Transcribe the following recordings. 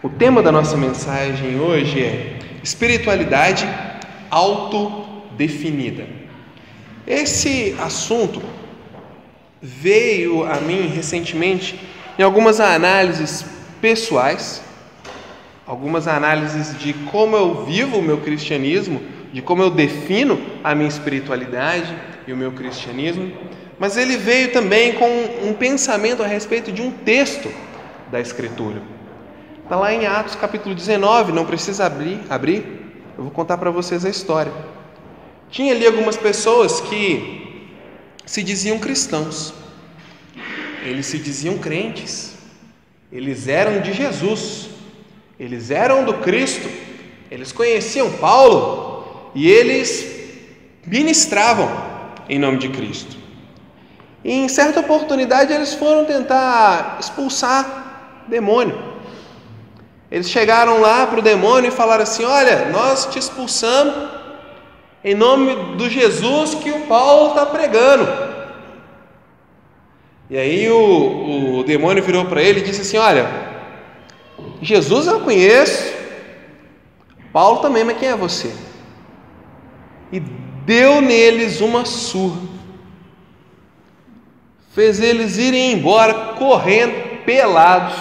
O tema da nossa mensagem hoje é espiritualidade autodefinida. Esse assunto veio a mim recentemente em algumas análises pessoais, algumas análises de como eu vivo o meu cristianismo, de como eu defino a minha espiritualidade e o meu cristianismo, mas ele veio também com um pensamento a respeito de um texto da Escritura. Está lá em Atos capítulo 19, não precisa abrir, eu vou contar para vocês a história. Tinha ali algumas pessoas que se diziam cristãos, eles se diziam crentes, eles eram de Jesus, eles eram do Cristo, eles conheciam Paulo e eles ministravam em nome de Cristo. E em certa oportunidade eles foram tentar expulsar demônio. Eles chegaram lá para o demônio e falaram assim: olha, nós te expulsamos em nome do Jesus que o Paulo está pregando. E aí o demônio virou para ele e disse assim: olha, Jesus eu conheço, Paulo também, mas quem é você? E deu neles uma surra, fez eles irem embora correndo, pelados,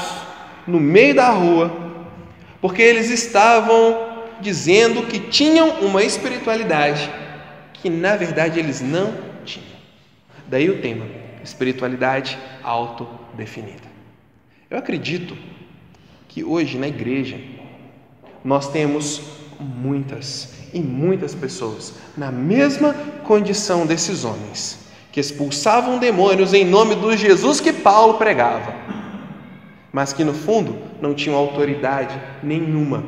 no meio da rua, porque eles estavam dizendo que tinham uma espiritualidade que na verdade eles não tinham. Daí o tema, espiritualidade autodefinida. Eu acredito que hoje na igreja nós temos muitas e muitas pessoas na mesma condição desses homens, que expulsavam demônios em nome do Jesus que Paulo pregava, mas que no fundo não tinham autoridade nenhuma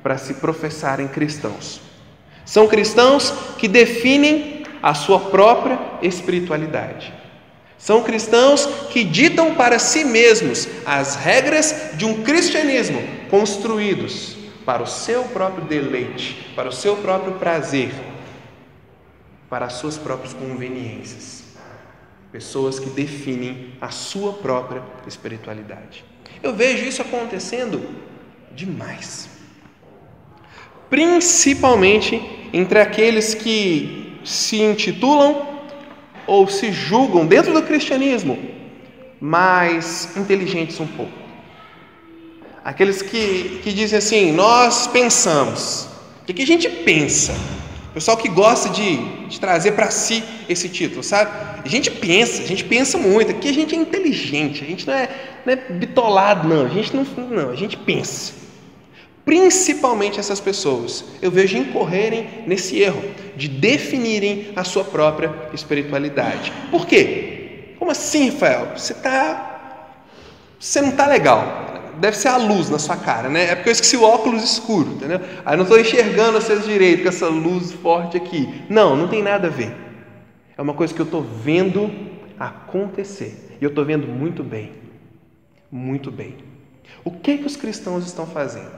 para se professarem cristãos. São cristãos que definem a sua própria espiritualidade. São cristãos que ditam para si mesmos as regras de um cristianismo construídos para o seu próprio deleite, para o seu próprio prazer, para as suas próprias conveniências. Pessoas que definem a sua própria espiritualidade. Eu vejo isso acontecendo demais, principalmente entre aqueles que se intitulam ou se julgam dentro do cristianismo mais inteligentes um pouco. Aqueles que dizem assim: nós pensamos. O que a gente pensa? O pessoal que gosta de trazer para si esse título, sabe? A gente pensa muito. Aqui a gente é inteligente, a gente não é bitolado, não. A gente pensa. Principalmente essas pessoas, eu vejo incorrerem nesse erro de definirem a sua própria espiritualidade. Por quê? Como assim, Rafael? Você não está legal. Deve ser a luz na sua cara, né? É porque eu esqueci o óculos escuro, entendeu? Aí não estou enxergando vocês direito com essa luz forte aqui. Não tem nada a ver. É uma coisa que eu estou vendo acontecer. E eu estou vendo muito bem. Muito bem. O que os cristãos estão fazendo?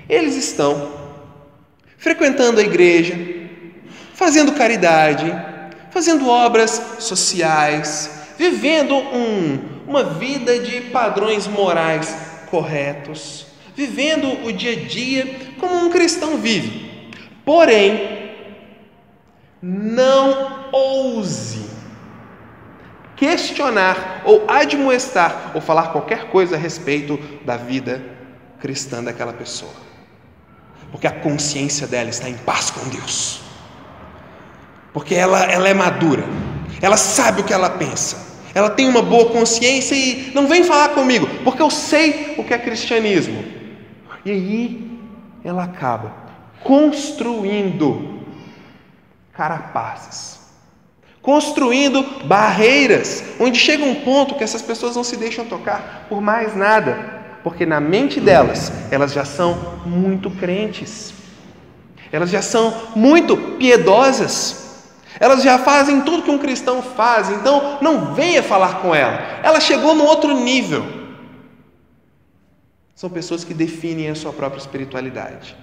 Eles estão frequentando a igreja, fazendo caridade, fazendo obras sociais, vivendo uma vida de padrões morais corretos, vivendo o dia a dia como um cristão vive. Porém, não ouse questionar ou admoestar ou falar qualquer coisa a respeito da vida cristã daquela pessoa, porque a consciência dela está em paz com Deus, porque ela é madura, ela sabe o que ela pensa, ela tem uma boa consciência e não vem falar comigo, porque eu sei o que é cristianismo. E aí ela acaba construindo carapaças, construindo barreiras, onde chega um ponto que essas pessoas não se deixam tocar por mais nada, porque na mente delas, elas já são muito crentes, elas já são muito piedosas, elas já fazem tudo que um cristão faz, então não venha falar com ela, ela chegou no outro nível. São pessoas que definem a sua própria espiritualidade.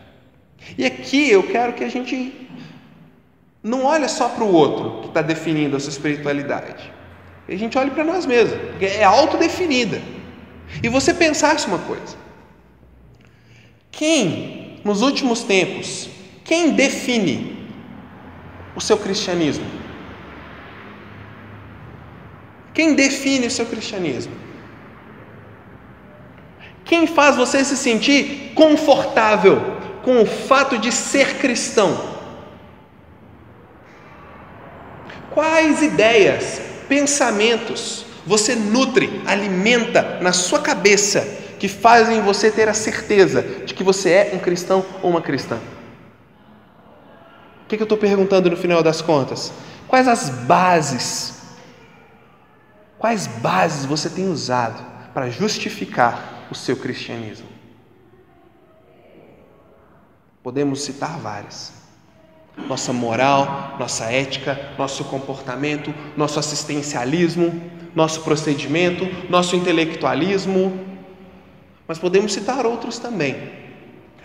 E aqui eu quero que a gente não olhe só para o outro que está definindo a sua espiritualidade, a gente olhe para nós mesmos, porque é autodefinida. E você pensasse uma coisa: Quem, nos últimos tempos, quem define o seu cristianismo? Quem define o seu cristianismo? Quem faz você se sentir confortável com o fato de ser cristão? Quais ideias, pensamentos você nutre, alimenta na sua cabeça que fazem você ter a certeza de que você é um cristão ou uma cristã? O que eu estou perguntando no final das contas? Quais bases você tem usado para justificar o seu cristianismo? Podemos citar várias. Nossa moral, nossa ética, nosso comportamento, nosso assistencialismo, nosso procedimento, nosso intelectualismo. Mas podemos citar outros também.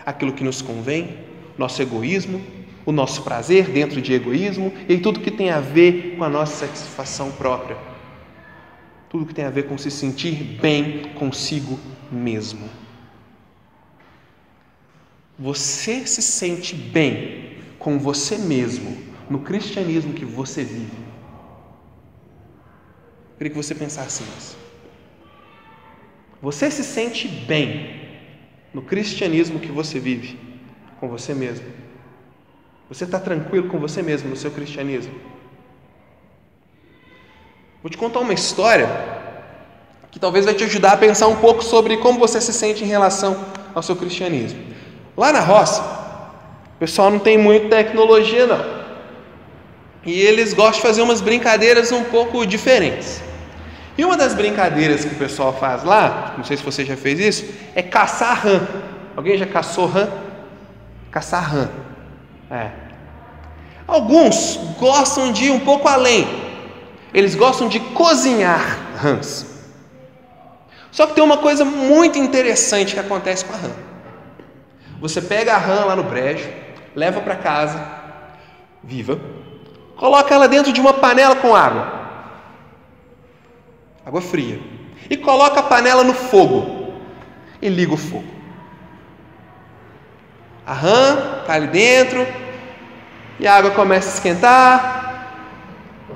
Aquilo que nos convém, nosso egoísmo, o nosso prazer dentro de egoísmo e tudo que tem a ver com a nossa satisfação própria. Tudo que tem a ver com se sentir bem consigo mesmo. Você se sente bem com você mesmo no cristianismo que você vive? Eu queria que você pensasse nisso. Você se sente bem no cristianismo que você vive com você mesmo? Você está tranquilo com você mesmo no seu cristianismo? Vou te contar uma história que talvez vai te ajudar a pensar um pouco sobre como você se sente em relação ao seu cristianismo. Lá na roça, o pessoal não tem muita tecnologia não. E eles gostam de fazer umas brincadeiras um pouco diferentes. E uma das brincadeiras que o pessoal faz lá, não sei se você já fez isso, é caçar rã. Alguém já caçou rã? Caçar rã. Alguns gostam de ir um pouco além. Eles gostam de cozinhar rãs. Só que tem uma coisa muito interessante que acontece com a rã. Você pega a rã lá no brejo, leva para casa, viva, coloca ela dentro de uma panela com água fria, e coloca a panela no fogo e liga o fogo. A rã está ali dentro e a água começa a esquentar,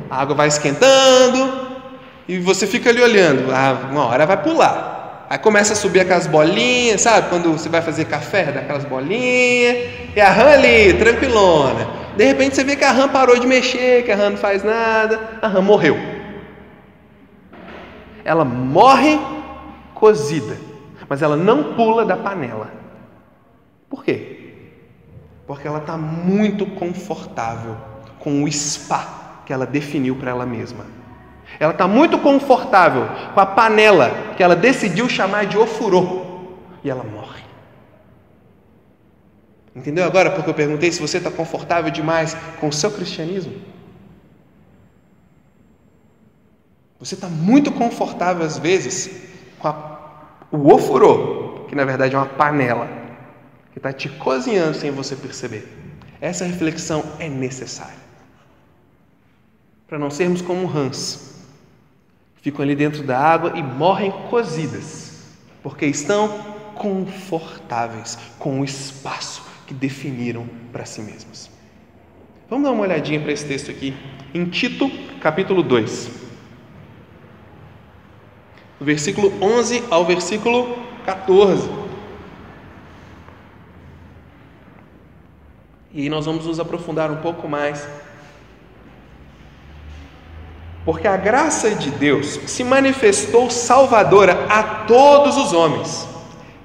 a água vai esquentando e você fica ali olhando, uma hora vai pular. Aí começa a subir aquelas bolinhas, sabe? Quando você vai fazer café, dá aquelas bolinhas, e a rã ali, tranquilona. De repente você vê que a rã parou de mexer, que a rã não faz nada, a rã morreu. Ela morre cozida, mas ela não pula da panela. Por quê? Porque ela está muito confortável com o spa que ela definiu para ela mesma. Ela está muito confortável com a panela que ela decidiu chamar de ofurô. E ela morre. Entendeu agora porque eu perguntei se você está confortável demais com o seu cristianismo? Você está muito confortável às vezes com o ofurô, que na verdade é uma panela, que está te cozinhando sem você perceber. Essa reflexão é necessária. Para não sermos como rãs, ficam ali dentro da água e morrem cozidas, porque estão confortáveis com o espaço que definiram para si mesmos. Vamos dar uma olhadinha para esse texto aqui, em Tito, capítulo 2. Do versículo 11 ao versículo 14. E nós vamos nos aprofundar um pouco mais. Porque a graça de Deus se manifestou salvadora a todos os homens.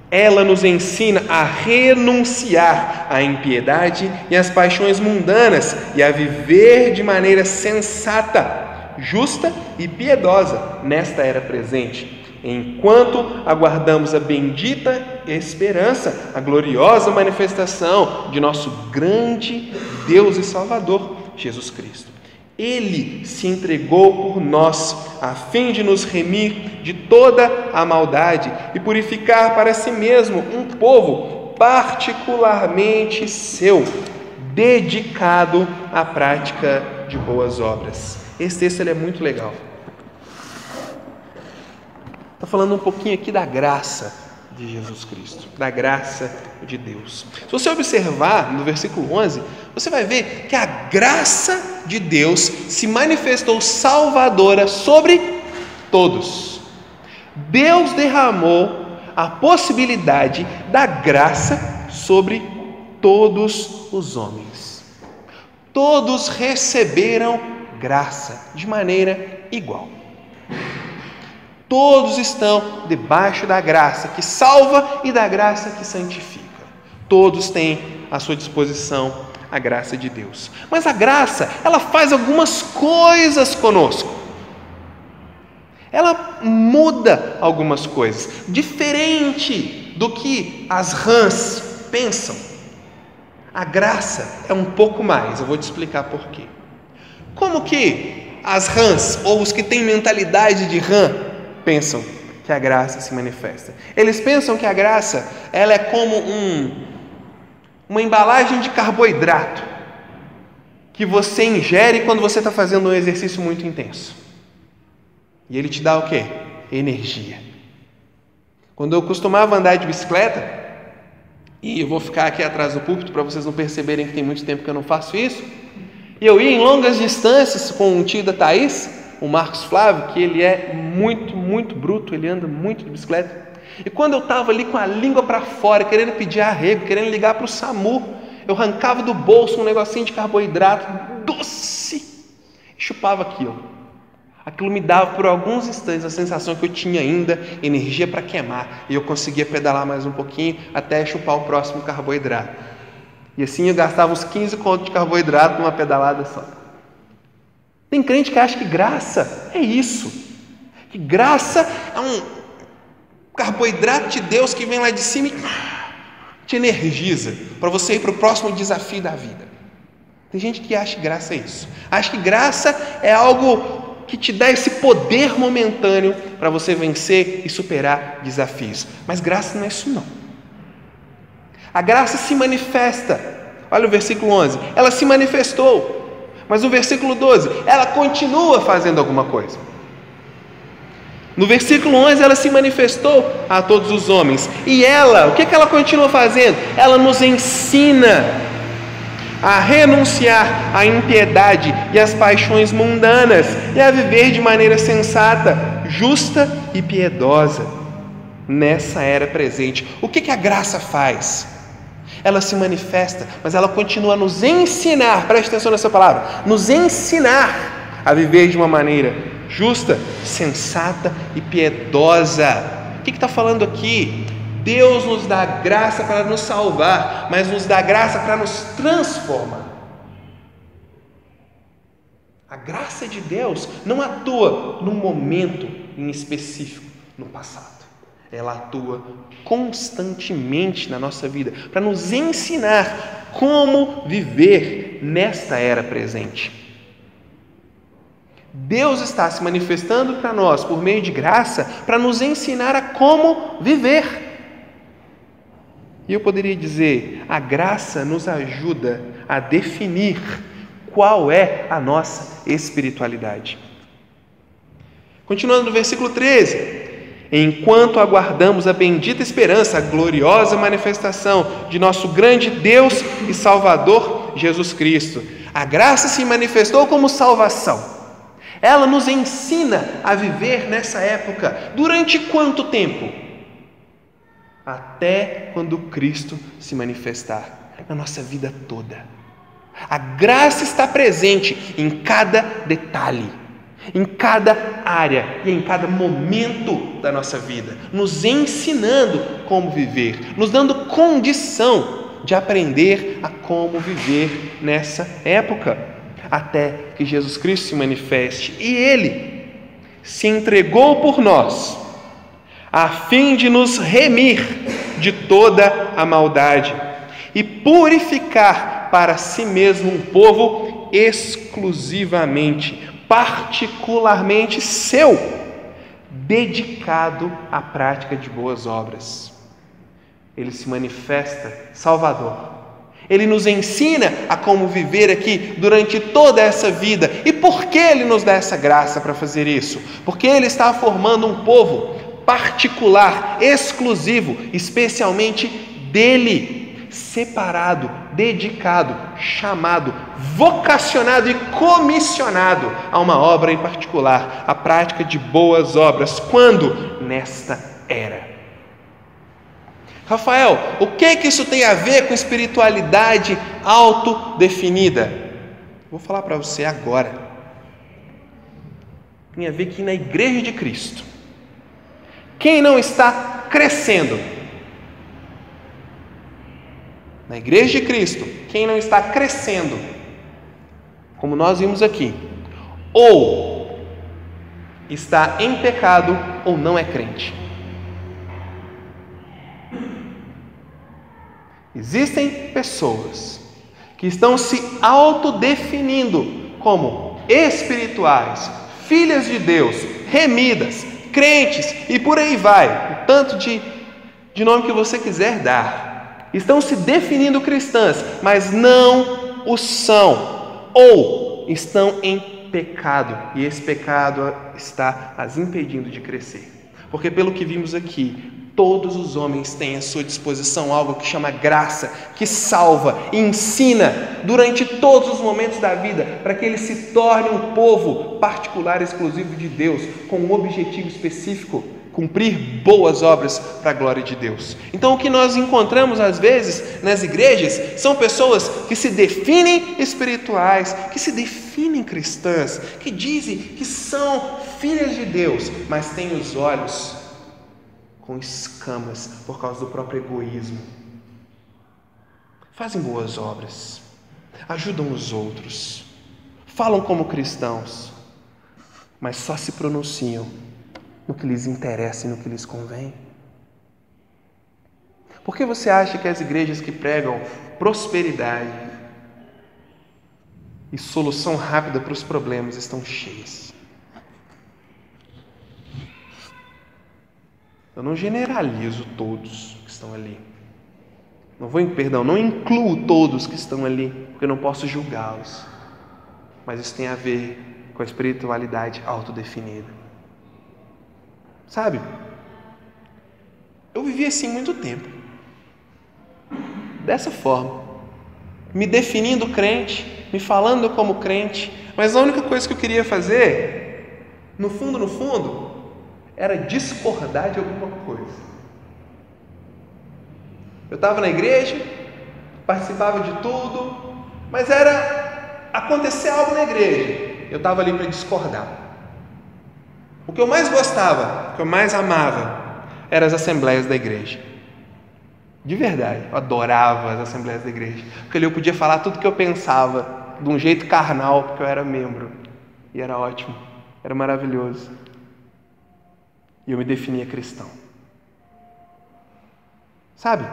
Ela nos ensina a renunciar à impiedade e às paixões mundanas e a viver de maneira sensata, justa e piedosa nesta era presente, enquanto aguardamos a bendita esperança, a gloriosa manifestação de nosso grande Deus e Salvador, Jesus Cristo. Ele se entregou por nós, a fim de nos remir de toda a maldade e purificar para si mesmo um povo particularmente seu, dedicado à prática de boas obras. Esse texto ele é muito legal. Está falando um pouquinho aqui da graça de Jesus Cristo, da graça de Deus. Se você observar no versículo 11, você vai ver que a graça de Deus se manifestou salvadora sobre todos. Deus derramou a possibilidade da graça sobre todos os homens. Todos receberam graça de maneira igual. Todos estão debaixo da graça que salva e da graça que santifica. Todos têm à sua disposição a graça de Deus. Mas a graça, ela faz algumas coisas conosco. Ela muda algumas coisas, diferente do que as rãs pensam. A graça é um pouco mais, eu vou te explicar por quê. Como que as rãs, ou os que têm mentalidade de rã, pensam que a graça se manifesta? Eles pensam que a graça, ela é como uma embalagem de carboidrato que você ingere quando você está fazendo um exercício muito intenso. E ele te dá o quê? Energia. Quando eu costumava andar de bicicleta, e eu vou ficar aqui atrás do púlpito para vocês não perceberem que tem muito tempo que eu não faço isso, e eu ia em longas distâncias com o tio da Thaís, o Marcos Flávio, que ele é muito bruto, ele anda muito de bicicleta. E quando eu estava ali com a língua para fora, querendo pedir arrego, querendo ligar para o SAMU, eu arrancava do bolso um negocinho de carboidrato doce e chupava aquilo. Aquilo me dava por alguns instantes a sensação que eu tinha ainda energia para queimar, e eu conseguia pedalar mais um pouquinho até chupar o próximo carboidrato. E assim eu gastava uns 15 contos de carboidrato numa pedalada só. Tem crente que acha que graça é isso, que graça é um carboidrato de Deus que vem lá de cima e te energiza para você ir para o próximo desafio da vida. Tem gente que acha que graça é isso, acha que graça é algo que te dá esse poder momentâneo para você vencer e superar desafios. Mas graça não é isso não. A graça se manifesta. Olha o versículo 11, ela se manifestou. Mas no versículo 12, ela continua fazendo alguma coisa. No versículo 11, ela se manifestou a todos os homens. E ela, o que ela continua fazendo? Ela nos ensina a renunciar à impiedade e às paixões mundanas e a viver de maneira sensata, justa e piedosa nessa era presente. O que a graça faz? Ela se manifesta, mas ela continua a nos ensinar, preste atenção nessa palavra, nos ensinar a viver de uma maneira justa, sensata e piedosa. O que está falando aqui? Deus nos dá graça para nos salvar, mas nos dá graça para nos transformar. A graça de Deus não atua num momento em específico no passado. Ela atua constantemente na nossa vida para nos ensinar como viver nesta era presente. Deus está se manifestando para nós por meio de graça para nos ensinar a como viver. E eu poderia dizer, a graça nos ajuda a definir qual é a nossa espiritualidade. Continuando no versículo 13. Enquanto aguardamos a bendita esperança, a gloriosa manifestação de nosso grande Deus e Salvador Jesus Cristo. A graça se manifestou como salvação. Ela nos ensina a viver nessa época. Durante quanto tempo? Até quando Cristo se manifestar na nossa vida toda. A graça está presente em cada detalhe, em cada área e em cada momento da nossa vida, nos ensinando como viver, nos dando condição de aprender a como viver nessa época, até que Jesus Cristo se manifeste. E Ele se entregou por nós, a fim de nos remir de toda a maldade e purificar para si mesmo um povo exclusivamente, particularmente seu, dedicado à prática de boas obras. Ele se manifesta Salvador. Ele nos ensina a como viver aqui durante toda essa vida. E por que Ele nos dá essa graça para fazer isso? Porque Ele está formando um povo particular, exclusivo, especialmente dele, separado, dedicado, chamado, vocacionado e comissionado a uma obra em particular, a prática de boas obras. Quando? Nesta era. Rafael, o que isso tem a ver com espiritualidade autodefinida? Vou falar para você agora. Tem a ver que na Igreja de Cristo, quem não está crescendo, na Igreja de Cristo, quem não está crescendo, como nós vimos aqui, ou está em pecado ou não é crente. Existem pessoas que estão se autodefinindo como espirituais, filhas de Deus, remidas, crentes e por aí vai, o tanto de nome que você quiser dar. Estão se definindo cristãs, mas não o são, ou estão em pecado, e esse pecado está as impedindo de crescer. Porque pelo que vimos aqui, todos os homens têm à sua disposição algo que chama graça, que salva e ensina durante todos os momentos da vida, para que ele se torne um povo particular, exclusivo de Deus, com um objetivo específico: cumprir boas obras para a glória de Deus. Então o que nós encontramos às vezes nas igrejas são pessoas que se definem espirituais, que se definem cristãs, que dizem que são filhas de Deus, mas têm os olhos com escamas por causa do próprio egoísmo. Fazem boas obras, ajudam os outros, falam como cristãos, mas só se pronunciam no que lhes interessa e no que lhes convém. Por que você acha que as igrejas que pregam prosperidade e solução rápida para os problemas estão cheias? Eu não generalizo todos que estão ali. Não incluo todos que estão ali, porque eu não posso julgá-los. Mas isso tem a ver com a espiritualidade autodefinida. Sabe? Eu vivi assim muito tempo. Dessa forma. Me definindo crente, me falando como crente, mas a única coisa que eu queria fazer, no fundo, era discordar de alguma coisa. Eu estava na igreja, participava de tudo, mas era acontecer algo na igreja, eu estava ali para discordar. O que eu mais gostava, o que eu mais amava, eram as assembleias da igreja. De verdade, eu adorava as assembleias da igreja, porque ali eu podia falar tudo o que eu pensava, de um jeito carnal, porque eu era membro, e era ótimo, era maravilhoso. E eu me definia cristão. Sabe?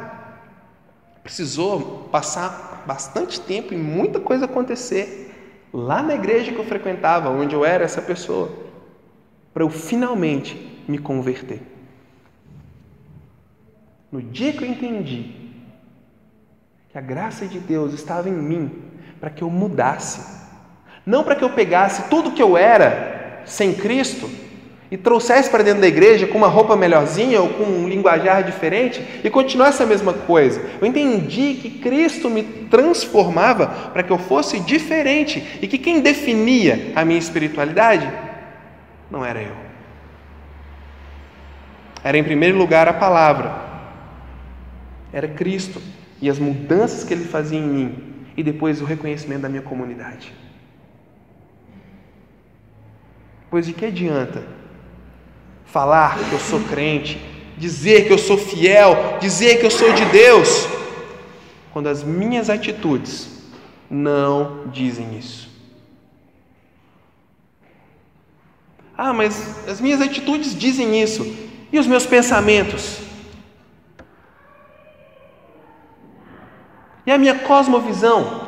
Precisou passar bastante tempo e muita coisa acontecer lá na igreja que eu frequentava, onde eu era essa pessoa, para eu finalmente me converter. No dia que eu entendi que a graça de Deus estava em mim para que eu mudasse, não para que eu pegasse tudo que eu era sem Cristo e trouxesse para dentro da igreja com uma roupa melhorzinha ou com um linguajar diferente e continuasse a mesma coisa. Eu entendi que Cristo me transformava para que eu fosse diferente e que quem definia a minha espiritualidade não era eu. Era em primeiro lugar a palavra, era Cristo e as mudanças que Ele fazia em mim e depois o reconhecimento da minha comunidade. Pois de que adianta falar que eu sou crente, dizer que eu sou fiel, dizer que eu sou de Deus, quando as minhas atitudes não dizem isso? Ah, mas as minhas atitudes dizem isso. E os meus pensamentos? E a minha cosmovisão?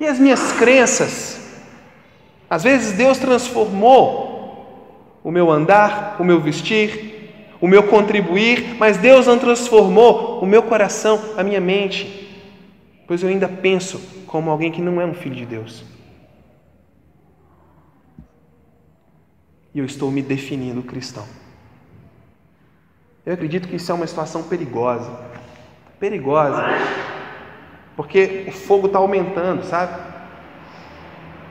E as minhas crenças? Às vezes Deus transformou o meu andar, o meu vestir, o meu contribuir, mas Deus não transformou o meu coração, a minha mente, pois eu ainda penso como alguém que não é um filho de Deus. E eu estou me definindo cristão. Eu acredito que isso é uma situação perigosa. Perigosa. Porque o fogo está aumentando, sabe?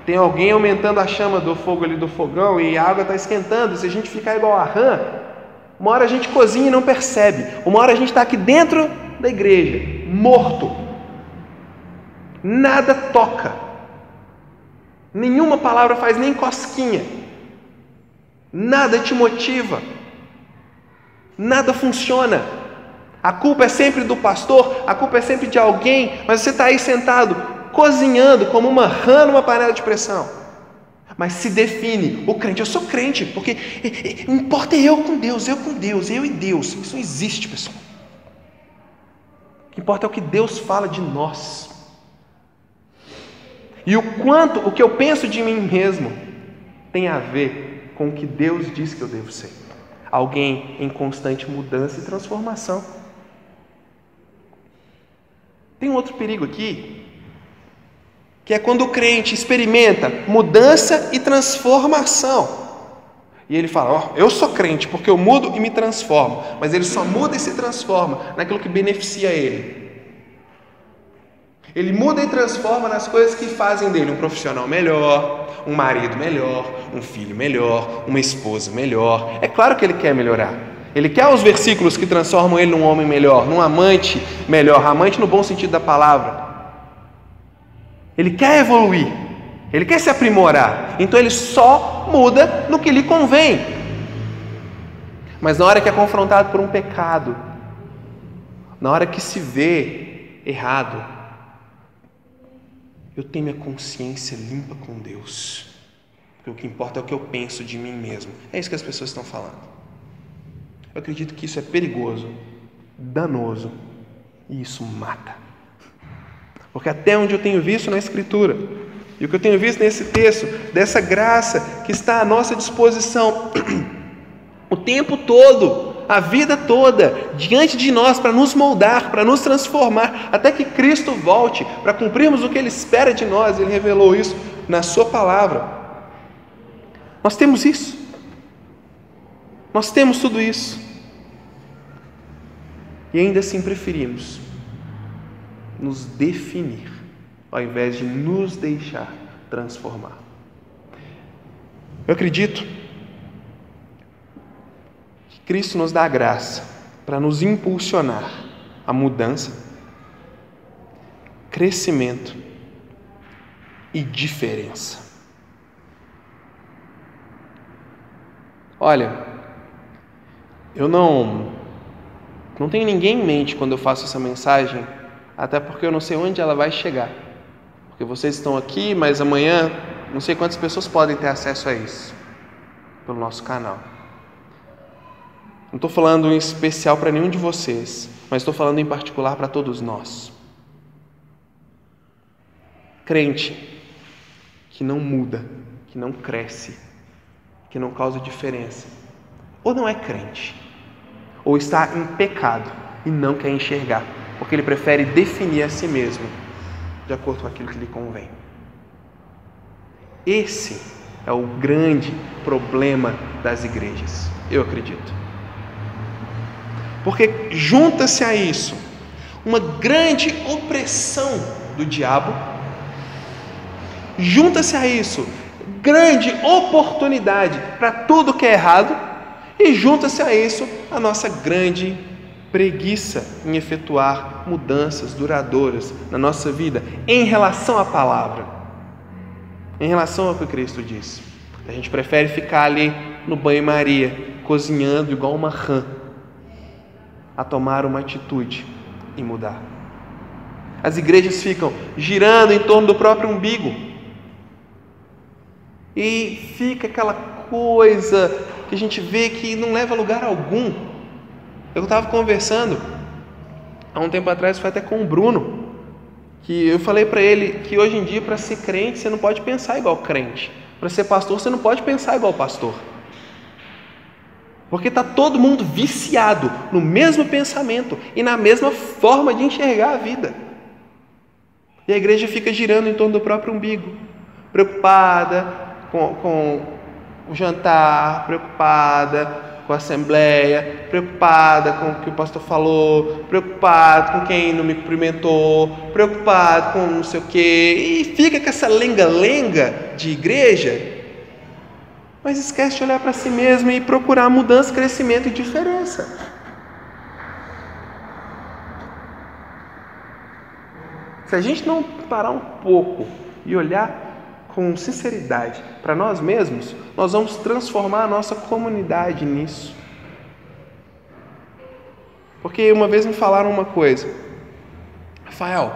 Tem alguém aumentando a chama do fogo ali do fogão e a água está esquentando. Se a gente ficar igual a rã, uma hora a gente cozinha e não percebe. Uma hora a gente está aqui dentro da igreja, morto. Nada toca. Nenhuma palavra faz nem cosquinha. Nada te motiva. Nada funciona. A culpa é sempre do pastor, a culpa é sempre de alguém, mas você está aí sentado, cozinhando como uma rã numa panela de pressão. Mas se define, o crente, eu sou crente, porque o importa é eu com Deus, eu e Deus. Isso não existe, pessoal. O que importa é o que Deus fala de nós. E o que eu penso de mim mesmo tem a ver com o que Deus diz que eu devo ser. Alguém em constante mudança e transformação. Tem um outro perigo aqui, que é quando o crente experimenta mudança e transformação. E ele fala, eu sou crente porque eu mudo e me transformo. Mas ele só muda e se transforma naquilo que beneficia ele. Ele muda e transforma nas coisas que fazem dele um profissional melhor, um marido melhor, um filho melhor, uma esposa melhor. É claro que ele quer melhorar. Ele quer os versículos que transformam ele num homem melhor, num amante melhor, amante no bom sentido da palavra. Ele quer evoluir, ele quer se aprimorar, então ele só muda no que lhe convém. Mas na hora que é confrontado por um pecado, na hora que se vê errado, eu tenho minha consciência limpa com Deus, porque o que importa é o que eu penso de mim mesmo. É isso que as pessoas estão falando. Eu acredito que isso é perigoso, danoso, e isso mata. Porque até onde eu tenho visto na Escritura, e o que eu tenho visto nesse texto, dessa graça que está à nossa disposição o tempo todo, a vida toda, diante de nós, para nos moldar, para nos transformar, até que Cristo volte, para cumprirmos o que Ele espera de nós. Ele revelou isso na sua palavra. Nós temos isso. Nós temos tudo isso. E ainda assim preferimos nos definir, ao invés de nos deixar transformar. Eu acredito que Cristo nos dá a graça para nos impulsionar a mudança, crescimento e diferença. Olha, eu não tenho ninguém em mente quando eu faço essa mensagem, até porque eu não sei onde ela vai chegar. Porque vocês estão aqui, mas amanhã não sei quantas pessoas podem ter acesso a isso pelo nosso canal. Não estou falando em especial para nenhum de vocês, mas estou falando em particular para todos nós. Crente que não muda, que não cresce, que não causa diferença, ou não é crente, ou está em pecado e não quer enxergar, porque ele prefere definir a si mesmo de acordo com aquilo que lhe convém. Esse é o grande problema das igrejas, eu acredito. Porque junta-se a isso uma grande opressão do diabo, junta-se a isso grande oportunidade para tudo que é errado, e junta-se a isso a nossa grande preguiça em efetuar mudanças duradouras na nossa vida em relação à palavra, em relação ao que Cristo disse. A gente prefere ficar ali no banho-maria, cozinhando igual uma rã, a tomar uma atitude e mudar. As igrejas ficam girando em torno do próprio umbigo e fica aquela coisa que a gente vê que não leva a lugar algum. Eu estava conversando há um tempo atrás, foi até com o Bruno, que eu falei para ele que hoje em dia, para ser crente, você não pode pensar igual crente. Para ser pastor, você não pode pensar igual pastor. Porque está todo mundo viciado no mesmo pensamento e na mesma forma de enxergar a vida. E a igreja fica girando em torno do próprio umbigo, preocupada com o jantar, preocupada com a assembleia, preocupada com o que o pastor falou, preocupado com quem não me cumprimentou, preocupado com não sei o quê, e fica com essa lenga-lenga de igreja, mas esquece de olhar para si mesmo e procurar mudança, crescimento e diferença. Se a gente não parar um pouco e olhar com sinceridade para nós mesmos, nós vamos transformar a nossa comunidade nisso. Porque uma vez me falaram uma coisa: Rafael,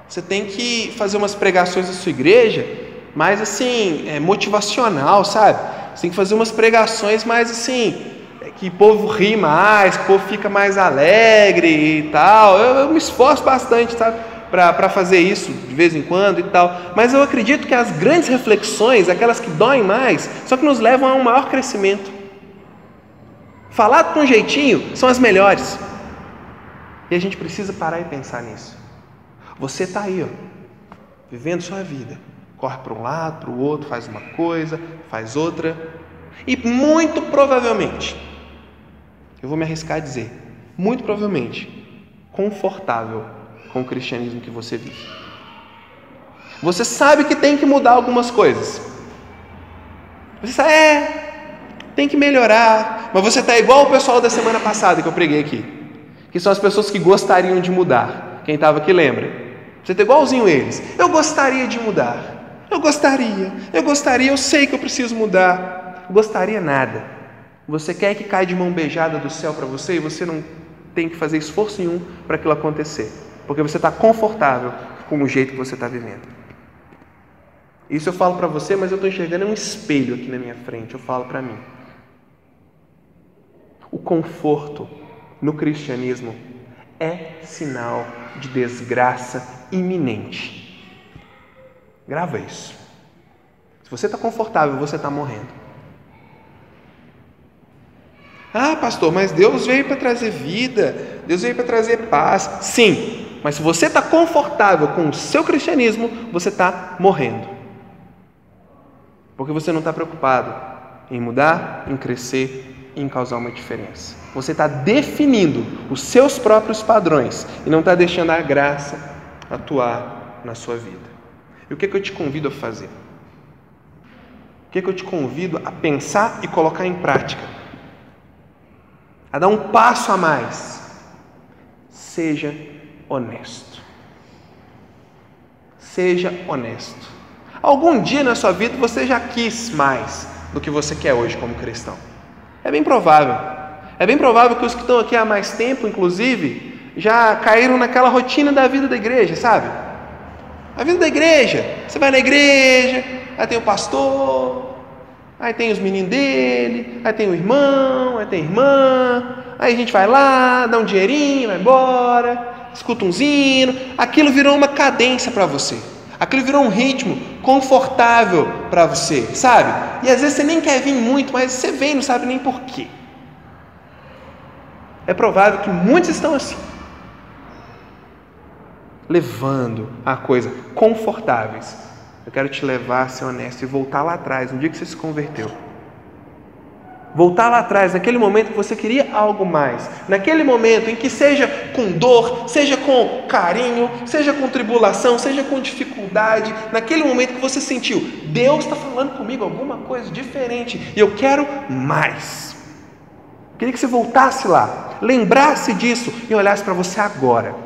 você tem que fazer umas pregações na sua igreja mais assim, motivacional, sabe? Você tem que fazer umas pregações mais assim, que o povo ri mais, que o povo fica mais alegre e tal. Eu me esforço bastante, sabe? Para fazer isso de vez em quando e tal, mas eu acredito que as grandes reflexões, aquelas que doem mais, só que nos levam a um maior crescimento. Falar com jeitinho são as melhores, e a gente precisa parar e pensar nisso. Você está aí, vivendo sua vida, corre para um lado, para o outro, faz uma coisa, faz outra, e muito provavelmente, eu vou me arriscar a dizer, muito provavelmente, confortável com o cristianismo que você vive. Você sabe que tem que mudar algumas coisas. Você sabe, tem que melhorar. Mas você está igual o pessoal da semana passada que eu preguei aqui, que são as pessoas que gostariam de mudar. Quem estava aqui lembra? Você está igualzinho eles. Eu gostaria de mudar. Eu gostaria, eu sei que eu preciso mudar. Gostaria nada. Você quer que caia de mão beijada do céu para você e você não tem que fazer esforço nenhum para aquilo acontecer. Porque você está confortável com o jeito que você está vivendo. Isso eu falo para você, mas eu estou enxergando um espelho aqui na minha frente. Eu falo para mim. O conforto no cristianismo é sinal de desgraça iminente. Grava isso. Se você está confortável, você está morrendo. Ah, pastor, mas Deus veio para trazer vida, Deus veio para trazer paz. Sim. Mas se você está confortável com o seu cristianismo, você está morrendo. Porque você não está preocupado em mudar, em crescer, em causar uma diferença. Você está definindo os seus próprios padrões e não está deixando a graça atuar na sua vida. E o que eu te convido a fazer? O que eu te convido a pensar e colocar em prática? A dar um passo a mais. Seja honesto. Seja honesto. Algum dia na sua vida você já quis mais do que você quer hoje como cristão. É bem provável. É bem provável que os que estão aqui há mais tempo, inclusive, já caíram naquela rotina da vida da igreja, sabe? A vida da igreja. Você vai na igreja, aí tem o pastor, aí tem os meninos dele, aí tem o irmão, aí tem a irmã, aí a gente vai lá, dá um dinheirinho, vai embora, escuta um hino. Aquilo virou uma cadência para você. Aquilo virou um ritmo confortável para você, sabe? E às vezes você nem quer vir muito, mas você vem e não sabe nem por quê. É provável que muitos estão assim, levando a coisa confortáveis. Eu quero te levar a ser honesto e voltar lá atrás, no dia que você se converteu. Voltar lá atrás, naquele momento que você queria algo mais, naquele momento em que seja com dor, seja com carinho, seja com tribulação, seja com dificuldade, naquele momento que você sentiu, Deus está falando comigo alguma coisa diferente e eu quero mais. Queria que você voltasse lá, lembrasse disso e olhasse para você agora.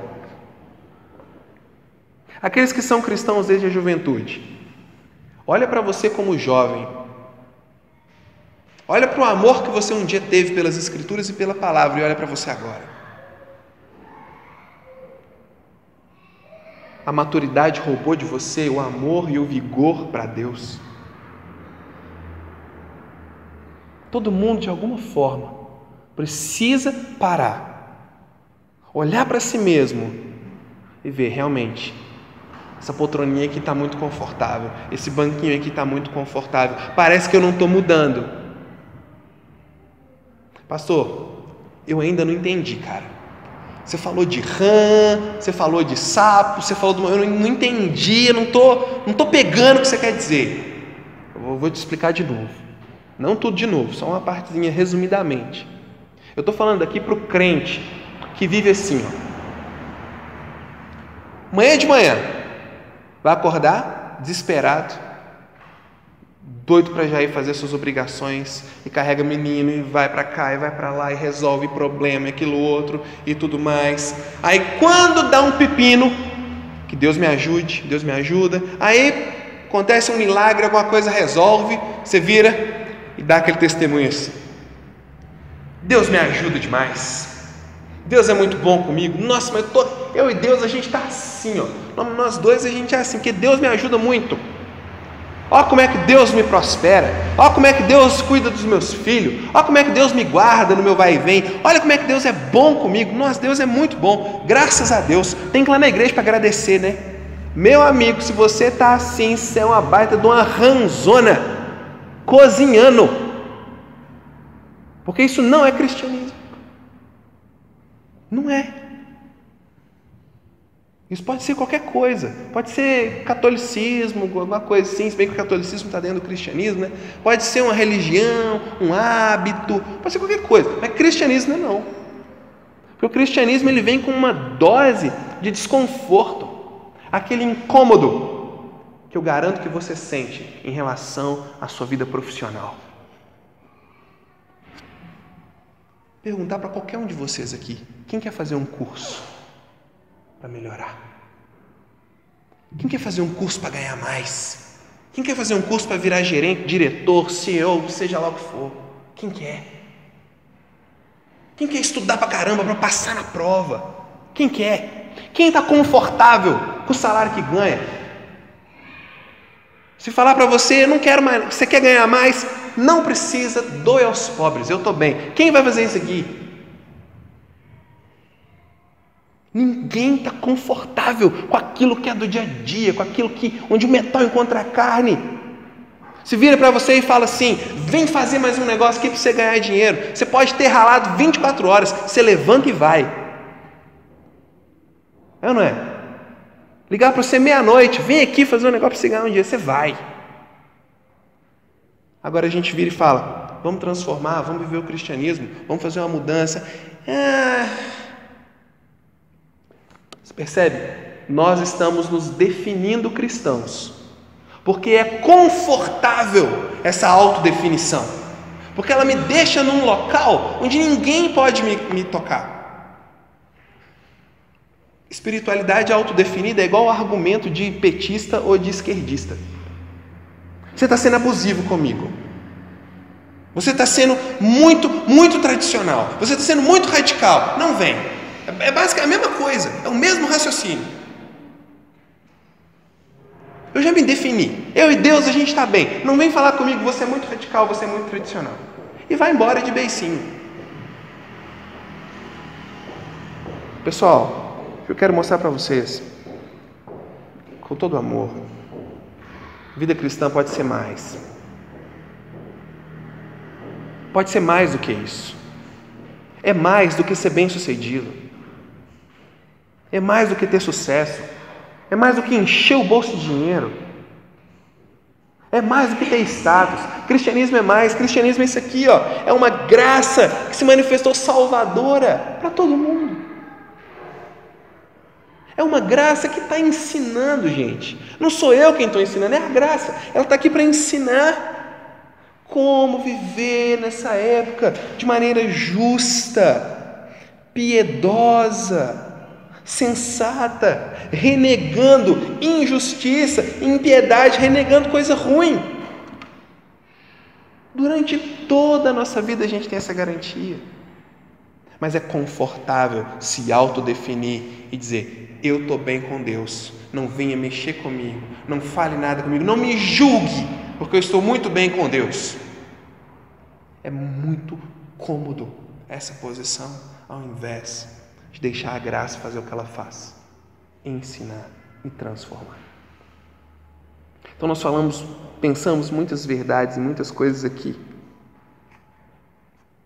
Aqueles que são cristãos desde a juventude, olha para você como jovem. Olha para o amor que você um dia teve pelas Escrituras e pela palavra, e olha para você agora. A maturidade roubou de você o amor e o vigor para Deus. Todo mundo, de alguma forma, precisa parar, olhar para si mesmo e ver, realmente, essa poltroninha aqui está muito confortável, esse banquinho aqui está muito confortável, parece que eu não estou mudando. Pastor, eu ainda não entendi, cara. Você falou de rã, você falou de sapo, você falou eu não entendi, eu não tô pegando o que você quer dizer. Eu vou te explicar de novo. Não tudo de novo, só uma partezinha resumidamente. Eu estou falando aqui para o crente que vive assim, Manhã de manhã, vai acordar desesperado, doido para já ir fazer suas obrigações, e carrega menino, e vai para cá, e vai para lá, e resolve problema, aquilo outro, e tudo mais. Aí quando dá um pepino, que Deus me ajude, Deus me ajuda, aí acontece um milagre, alguma coisa resolve, você vira e dá aquele testemunho assim: Deus me ajuda demais, Deus é muito bom comigo, nossa, mas eu e Deus, a gente está assim, nós dois a gente é assim, porque Deus me ajuda muito. Olha como é que Deus me prospera, olha como é que Deus cuida dos meus filhos, olha como é que Deus me guarda no meu vai e vem, olha como é que Deus é bom comigo, nossa, Deus é muito bom, graças a Deus. Tem que ir lá na igreja para agradecer, né? Meu amigo, se você está assim, você é uma baita de uma ranzona, cozinhando, porque isso não é cristianismo, não é. Isso pode ser qualquer coisa, pode ser catolicismo, alguma coisa assim, se bem que o catolicismo está dentro do cristianismo, né? Pode ser uma religião, um hábito, pode ser qualquer coisa, mas cristianismo não. Porque o cristianismo ele vem com uma dose de desconforto, aquele incômodo que eu garanto que você sente em relação à sua vida profissional. Perguntar para qualquer um de vocês aqui, quem quer fazer um curso para melhorar? Quem quer fazer um curso para ganhar mais? Quem quer fazer um curso para virar gerente, diretor, CEO, seja lá o que for? Quem quer? Quem quer estudar para caramba para passar na prova? Quem quer? Quem está confortável com o salário que ganha? Se falar para você, não quero mais, você quer ganhar mais? Não precisa, doe aos pobres, eu estou bem. Quem vai fazer isso aqui? Ninguém está confortável com aquilo que é do dia a dia, com aquilo onde o metal encontra a carne. Se vira para você e fala assim: vem fazer mais um negócio aqui para você ganhar dinheiro. Você pode ter ralado 24 horas, você levanta e vai. É ou não é? Ligar para você meia-noite, vem aqui fazer um negócio para você ganhar um dia, você vai. Agora a gente vira e fala: vamos transformar, vamos viver o cristianismo, vamos fazer uma mudança. Você percebe? Nós estamos nos definindo cristãos, porque é confortável essa autodefinição, porque ela me deixa num local onde ninguém pode me tocar. Espiritualidade autodefinida é igual ao argumento de petista ou de esquerdista. Você está sendo abusivo comigo, você está sendo muito tradicional, você está sendo muito radical, não vem. É basicamente a mesma coisa, é o mesmo raciocínio. Eu já me defini, eu e Deus a gente está bem, não vem falar comigo, você é muito radical, você é muito tradicional, e vai embora de beicinho. Pessoal, eu quero mostrar para vocês, com todo amor, vida cristã pode ser mais. Pode ser mais do que isso. É mais do que ser bem-sucedido. É mais do que ter sucesso. É mais do que encher o bolso de dinheiro. É mais do que ter status. Cristianismo é mais. Cristianismo é isso aqui, é uma graça que se manifestou salvadora para todo mundo. É uma graça que está ensinando, gente. Não sou eu quem estou ensinando, é a graça. Ela está aqui para ensinar como viver nessa época de maneira justa, piedosa, sensata, renegando injustiça, impiedade, renegando coisa ruim. Durante toda a nossa vida a gente tem essa garantia. Mas é confortável se autodefinir e dizer: eu estou bem com Deus, não venha mexer comigo, não fale nada comigo, não me julgue, porque eu estou muito bem com Deus. É muito cômodo essa posição, ao invés de deixar a graça fazer o que ela faz, ensinar e transformar. Então nós pensamos muitas verdades e muitas coisas aqui.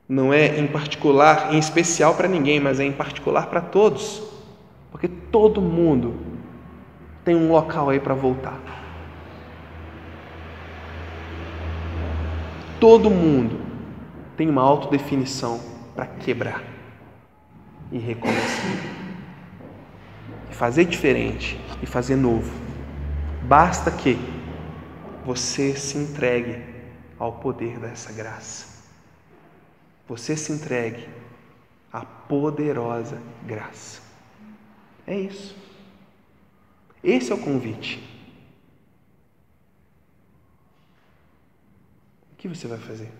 Não é em particular, em especial para ninguém, mas é em particular para todos, porque todo mundo tem um local aí para voltar. todo mundo tem uma autodefinição para quebrar e recomeçar. E fazer diferente e fazer novo. Basta que você se entregue ao poder dessa graça. Você se entregue à poderosa graça. É isso. Esse é o convite. O que você vai fazer?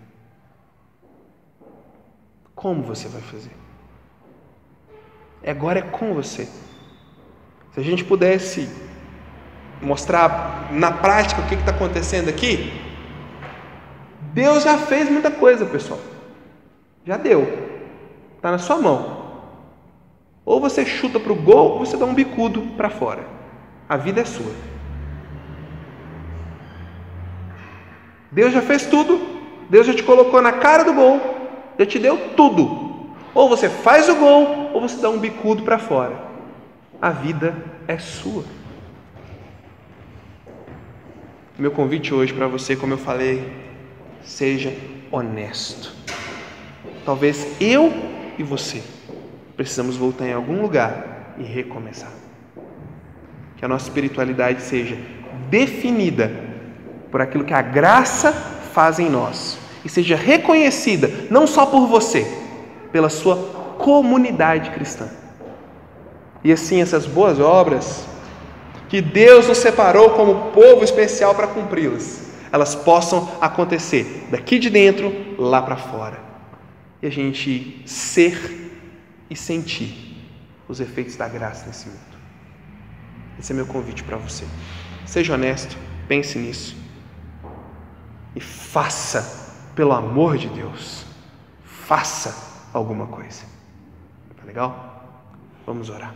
Como você vai fazer? Agora é com você. Se a gente pudesse mostrar na prática o que está acontecendo aqui, Deus já fez muita coisa, pessoal. Já deu. Está na sua mão. Ou você chuta para o gol, ou você dá um bicudo para fora. A vida é sua. Deus já fez tudo. Deus já te colocou na cara do gol. Já te deu tudo. Ou você faz o gol, ou você dá um bicudo para fora. A vida é sua. Meu convite hoje para você, como eu falei, seja honesto. Talvez eu e você precisamos voltar em algum lugar e recomeçar. Que a nossa espiritualidade seja definida por aquilo que a graça faz em nós e seja reconhecida não só por você, pela sua comunidade cristã. E assim essas boas obras que Deus nos separou como povo especial para cumpri-las, elas possam acontecer daqui de dentro lá para fora. E a gente ser e sentir os efeitos da graça nesse mundo. Esse é meu convite para você. Seja honesto, pense nisso e faça, pelo amor de Deus, faça alguma coisa. Tá legal? Vamos orar.